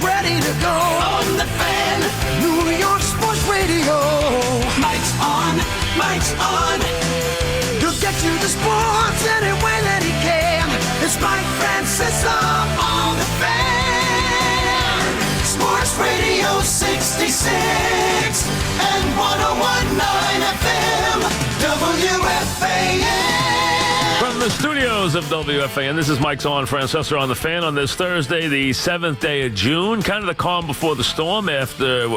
ready to go. On the Fan, New York Sports Radio. Mike's on, Mike's on. He'll get you the sports any way that he can. It's Mike Francesa on the Fan. Sports Radio 66 and 101.9 FM, WFAN. From the studios of WFAN, this is Mike's on Francesa on the Fan on this Thursday, the 7th day of June. Kind of the calm before the storm after,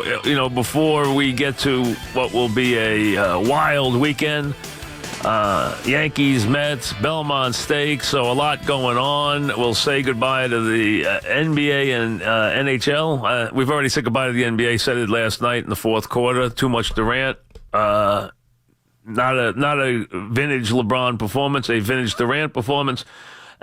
before we get to what will be a wild weekend. Yankees, Mets, Belmont Stakes, so a lot going on. We'll say goodbye to the NBA and NHL. We've already said goodbye to the NBA, said it last night in the fourth quarter. Too much Durant. Not a vintage LeBron performance, a vintage Durant performance,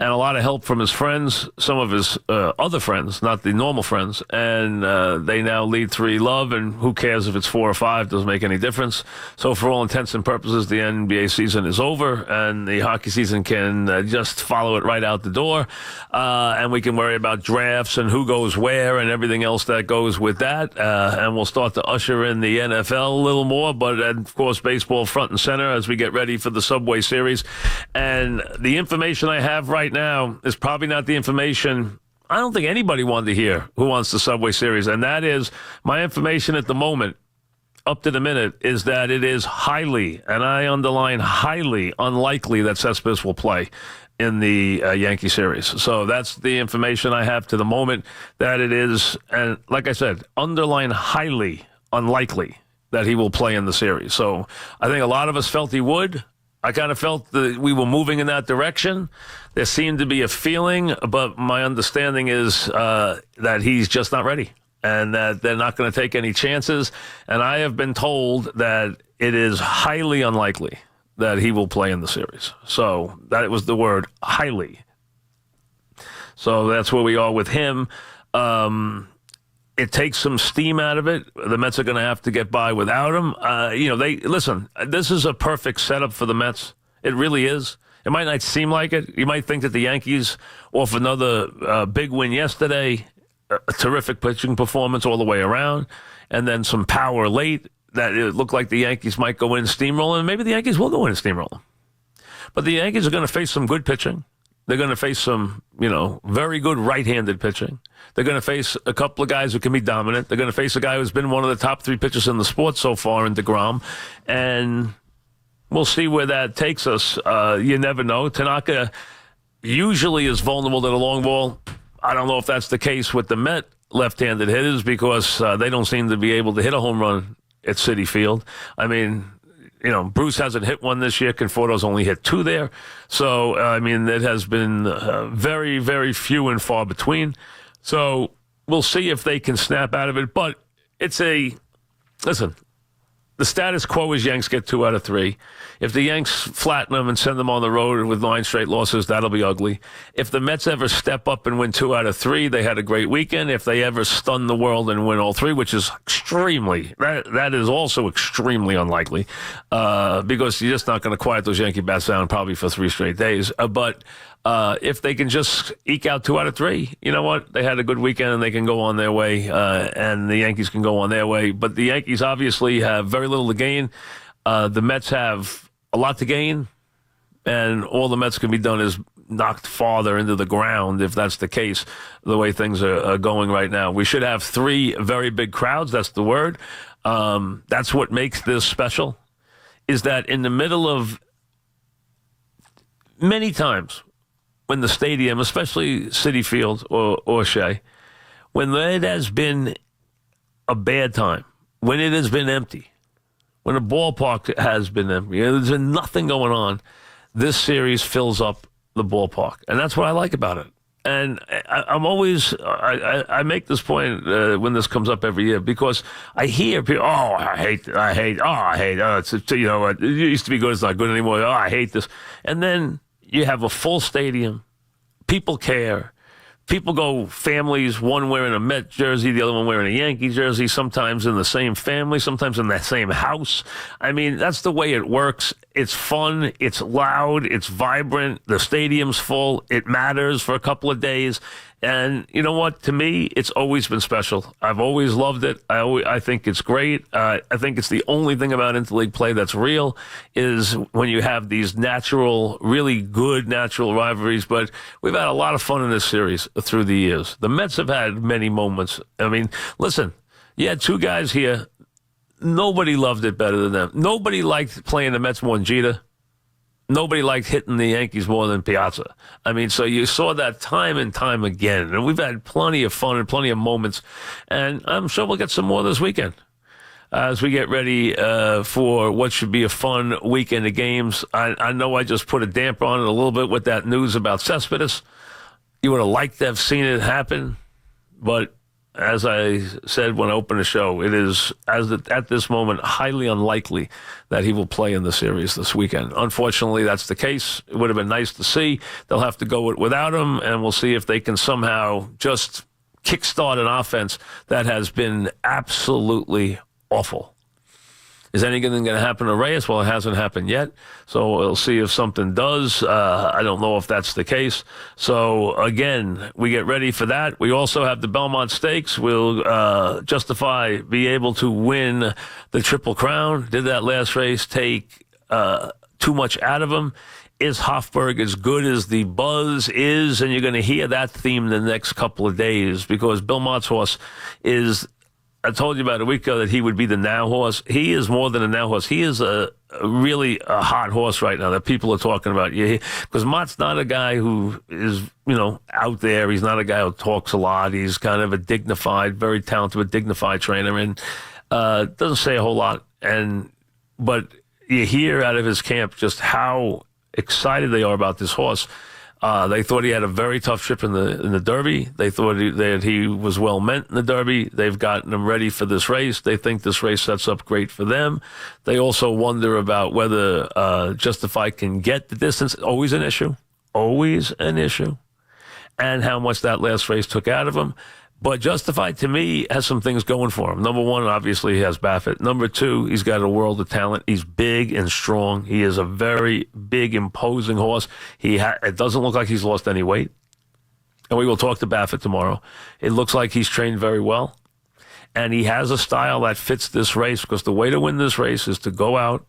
and a lot of help from his friends, some of his other friends, not the normal friends, and they now lead 3-0, and who cares if it's 4 or 5, doesn't make any difference. So for all intents and purposes, the NBA season is over, and the hockey season can just follow it right out the door, and we can worry about drafts and who goes where and everything else that goes with that, and we'll start to usher in the NFL a little more, but of course baseball front and center as we get ready for the Subway Series. And the information I have right now is probably not the information I don't think anybody wanted to hear who wants the Subway Series, and that is my information at the moment, up to the minute, is that it is highly, and I underline highly, unlikely that Cespedes will play in the Yankee Series. So that's the information I have to the moment, that it is, and like I said, underline highly unlikely that he will play in the series. So I think a lot of us felt he would. I kind of felt that we were moving in that direction. There seemed to be a feeling, but my understanding is that he's just not ready and that they're not going to take any chances. And I have been told that it is highly unlikely that he will play in the series. So that was the word, highly. So that's where we are with him. It takes some steam out of it. The Mets are going to have to get by without him. Listen, this is a perfect setup for the Mets. It really is. It might not seem like it. You might think that the Yankees, off another big win yesterday, a terrific pitching performance all the way around, and then some power late, that it looked like the Yankees might go in steamrolling. Maybe the Yankees will go in steamrolling. But the Yankees are going to face some good pitching. They're going to face some, very good right-handed pitching. They're going to face a couple of guys who can be dominant. They're going to face a guy who's been one of the top 3 pitchers in the sport so far in DeGrom. And we'll see where that takes us. You never know. Tanaka usually is vulnerable to the long ball. I don't know if that's the case with the Met left-handed hitters because they don't seem to be able to hit a home run at Citi Field. I mean, Bruce hasn't hit one this year. Conforto's only hit 2 there. So, it has been very, very few and far between. So we'll see if they can snap out of it. But listen, the status quo is Yanks get 2 out of 3. If the Yanks flatten them and send them on the road with 9 straight losses, that'll be ugly. If the Mets ever step up and win 2 out of 3, they had a great weekend. If they ever stun the world and win all 3, which is that is also extremely unlikely, because you're just not going to quiet those Yankee bats down probably for 3 straight days. But if they can just eke out 2 out of 3, you know what? They had a good weekend and they can go on their way, and the Yankees can go on their way. But the Yankees obviously have very little to gain. The Mets have a lot to gain, and all the Mets can be done is knocked farther into the ground if that's the case, the way things are going right now. We should have 3 very big crowds. That's the word. That's what makes this special, is that in the middle of many times when the stadium, especially Citi Field or Shea, when it has been a bad time, when it has been empty, when the ballpark has been empty, there's been nothing going on, this series fills up the ballpark. And that's what I like about it. And I make this point when this comes up every year, because I hear people, it used to be good, it's not good anymore, I hate this. And then you have a full stadium, people care, people go families, one wearing a Met jersey, the other one wearing a Yankee jersey, sometimes in the same family, sometimes in that same house. I mean, that's the way it works. It's fun. It's loud. It's vibrant. The stadium's full. It matters for a couple of days. And you know what? To me, it's always been special. I've always loved it. I think it's great. I think it's the only thing about interleague play that's real is when you have these natural, really good natural rivalries. But we've had a lot of fun in this series through the years. The Mets have had many moments. I mean, listen, you had two guys here. Nobody loved it better than them. Nobody liked playing the Mets more than Jeter. Nobody liked hitting the Yankees more than Piazza. I mean, so you saw that time and time again. And we've had plenty of fun and plenty of moments. And I'm sure we'll get some more this weekend as we get ready for what should be a fun weekend of games. I know I just put a damper on it a little bit with that news about Cespedes. You would have liked to have seen it happen. But as I said when I opened the show, it is, at this moment, highly unlikely that he will play in the series this weekend. Unfortunately, that's the case. It would have been nice to see. They'll have to go without him, and we'll see if they can somehow just kickstart an offense that has been absolutely awful. Is anything going to happen to Reyes? Well, it hasn't happened yet, so we'll see if something does. I don't know if that's the case. So, again, we get ready for that. We also have the Belmont Stakes. We'll be able to win the Triple Crown. Did that last race take too much out of him? Is Hofburg as good as the buzz is? And you're going to hear that theme the next couple of days because Belmont's horse is... I told you about a week ago that he would be the now horse. He is more than a now horse. He is a really hot horse right now that people are talking about. Yeah, because Mott's not a guy who is, out there. He's not a guy who talks a lot. He's kind of a dignified, very talented, but dignified trainer and doesn't say a whole lot. But you hear out of his camp just how excited they are about this horse. They thought he had a very tough trip in the Derby. They thought that he was well meant in the Derby. They've gotten him ready for this race. They think this race sets up great for them. They also wonder about whether Justify can get the distance. Always an issue. Always an issue. And how much that last race took out of him. But Justified, to me, has some things going for him. Number one, obviously, he has Baffert. Number two, he's got a world of talent. He's big and strong. He is a very big, imposing horse. It doesn't look like he's lost any weight. And we will talk to Baffert tomorrow. It looks like he's trained very well. And he has a style that fits this race because the way to win this race is to go out,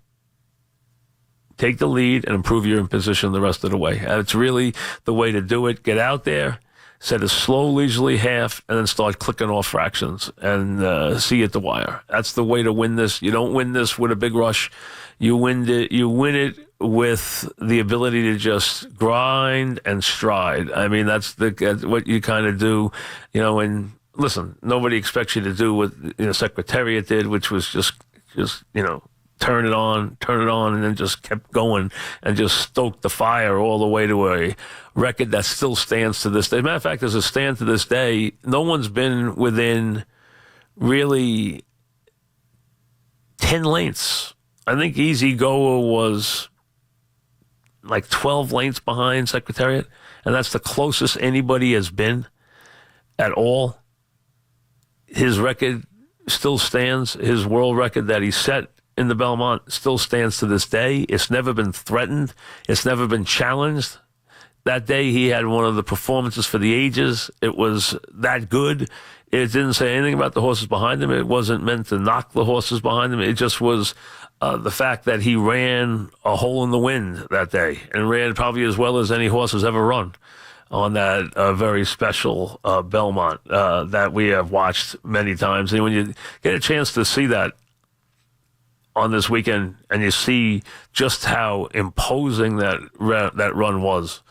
take the lead, and improve your position the rest of the way. And it's really the way to do it. Get out there. Set a slow, leisurely half, and then start clicking off fractions and see at the wire. That's the way to win this. You don't win this with a big rush. You win it with the ability to just grind and stride. I mean, that's what you kind of do, and listen, nobody expects you to do what Secretariat did, which was just turn it on, and then just kept going and just stoked the fire all the way to a record that still stands to this day. Matter of fact, as it stands to this day, no one's been within really 10 lengths. I think Easy Goa was like 12 lengths behind Secretariat, and that's the closest anybody has been at all. His record still stands. His world record that he set in the Belmont still stands to this day. It's never been threatened. It's never been challenged. That day he had one of the performances for the ages. It was that good. It didn't say anything about the horses behind him. It wasn't meant to knock the horses behind him. It just was the fact that he ran a hole in the wind that day and ran probably as well as any horse has ever run on that very special Belmont that we have watched many times. And when you get a chance to see that on this weekend and you see just how imposing that run was,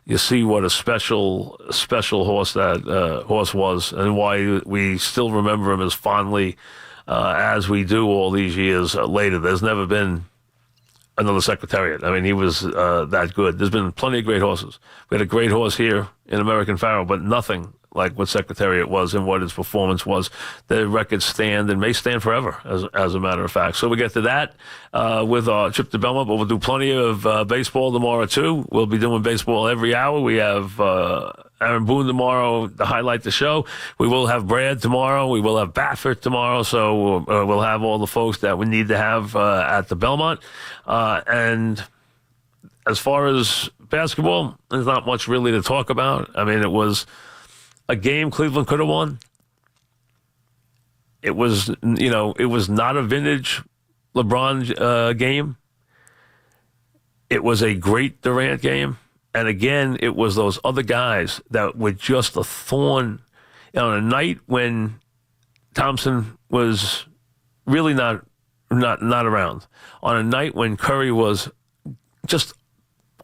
you see what a special horse that horse was and why we still remember him as fondly as we do all these years later. There's never been another Secretariat. I mean, he was that good. There's been plenty of great horses. We had a great horse here in American Pharaoh, but nothing like what Secretariat was and what his performance was. The records stand and may stand forever, as a matter of fact. So we get to that with our trip to Belmont, but we'll do plenty of baseball tomorrow, too. We'll be doing baseball every hour. We have Aaron Boone tomorrow to highlight the show. We will have Brad tomorrow. We will have Baffert tomorrow. So we'll have all the folks that we need to have at the Belmont. And as far as basketball, there's not much really to talk about. I mean, it was a game Cleveland could have won. It was, it was not a vintage LeBron game. It was a great Durant game. And again, it was those other guys that were just a thorn on a night when Thompson was really not around. On a night when Curry was just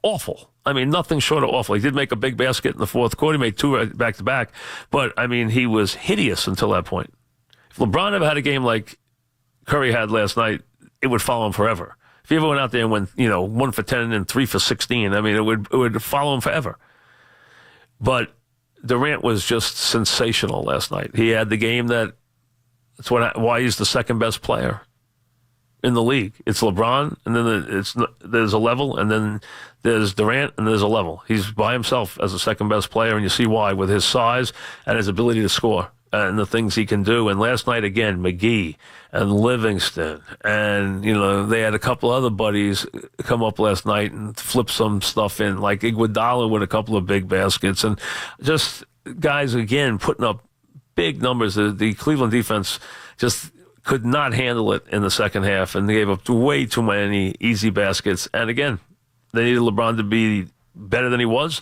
awful. I mean, nothing short of awful. He did make a big basket in the fourth quarter. He made two back-to-back. But, I mean, he was hideous until that point. If LeBron ever had a game like Curry had last night, it would follow him forever. If he ever went out there and went, 1 for 10 and 3 for 16, I mean, it would follow him forever. But Durant was just sensational last night. He had the game that's why he's the second best player in the league. It's LeBron, and then there's a level, and then there's Durant, and there's a level. He's by himself as the second best player, and you see why with his size and his ability to score and the things he can do. And last night, again, McGee and Livingston, and, they had a couple other buddies come up last night and flip some stuff in, like Iguodala with a couple of big baskets, and just guys, again, putting up big numbers. The Cleveland defense just could not handle it in the second half, and they gave up way too many easy baskets. And again, they needed LeBron to be better than he was.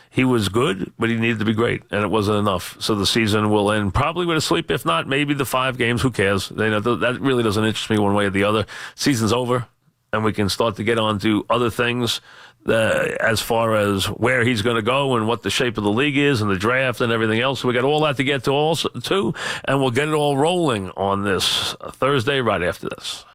He was good, but he needed to be great, and it wasn't enough. So the season will end probably with a sweep. If not, maybe the 5 games. Who cares? That really doesn't interest me one way or the other. Season's over, and we can start to get on to other things as far as where he's going to go and what the shape of the league is and the draft and everything else. So we got all that to get to also, too, and we'll get it all rolling on this Thursday right after this.